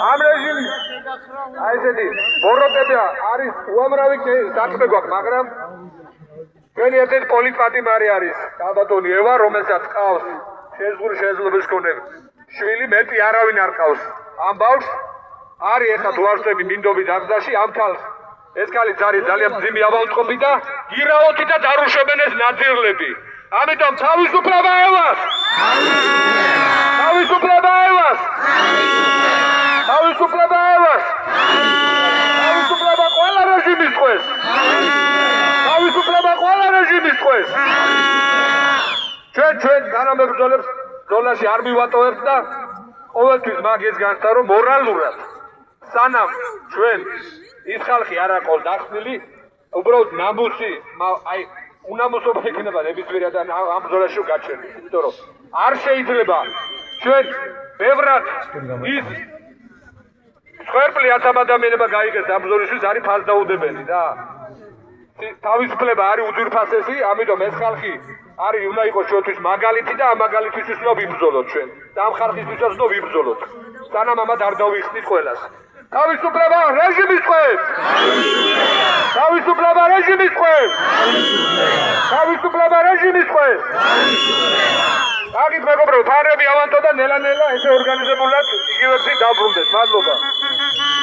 ამ რეჟიმი აი ესეთი ბოროტები არის უამრავი საქმე გვაქვს, მაგრამ ჩვენი ერთ-ერთი პოლიტპატიმარი არის ალბათონი ევა, რომელსაც ყავს შეზღუდული შესაძლებლობის მქონე შვილი, მეტი არავინ არ ყავს. ამ ბავშვს არის ეხლა დუარსები მინდობი დაგზაში, ამ ქალს ეს ქალი ძალიან მძიმე ავადმყოფი და გირაოთი და დარუშობენ ეს ნაძირლები. ამიტომ თავისუფლება ევას! თავისუფლება ევას! თავისუფლება ევას! თავისუფლება ყველა რეჟიმის ტყვეს! თავისუფლება ყველა რეჟიმის ტყვეს! ჩვენ თანამებრძოლებს ბრძოლაში არ მივატოვებთ და ყოველთვის მაგის განცდა რომ მორალურად სანამ ჩვენ ის ხალხი არ აქვს დახსნილი, უბრალოდ ნამუსი, აი უნამოსობა იქნება ნებისმიერ და ამ ბრძოლაში გაჩერდეს, იმიტომ რომ არ შეიძლება ჩვენ ბევრად ის სხერფლი ათამ ადამიანება გაიგეს ამ ბრძოლისთვის არის ფასდაუდებელი და თავისუფლება არის უძვირფასესი, ამიტომ ეს ხალხი არის უნდა იყოს ჩვენთვის მაგალითი და ამ მაგალითისთვის უნდა ვიბრძოლოთ ჩვენ და ამ ხალხისთვისაც უნდა ვიბრძოლოთ. სანამ ამათ არ დავიხსნით ყველას. თავისუფლება რეჟიმის ტყვეს! თავისუფლება რეჟიმის ტყვეს! თავისუფლება რეჟიმის ტყვეს! აგით მეგობრებო, ფარები ავანტო და ნელა-ნელა ესე ორგანიზებულად იგივე გზით დავბრუნდეთ. მადლობა.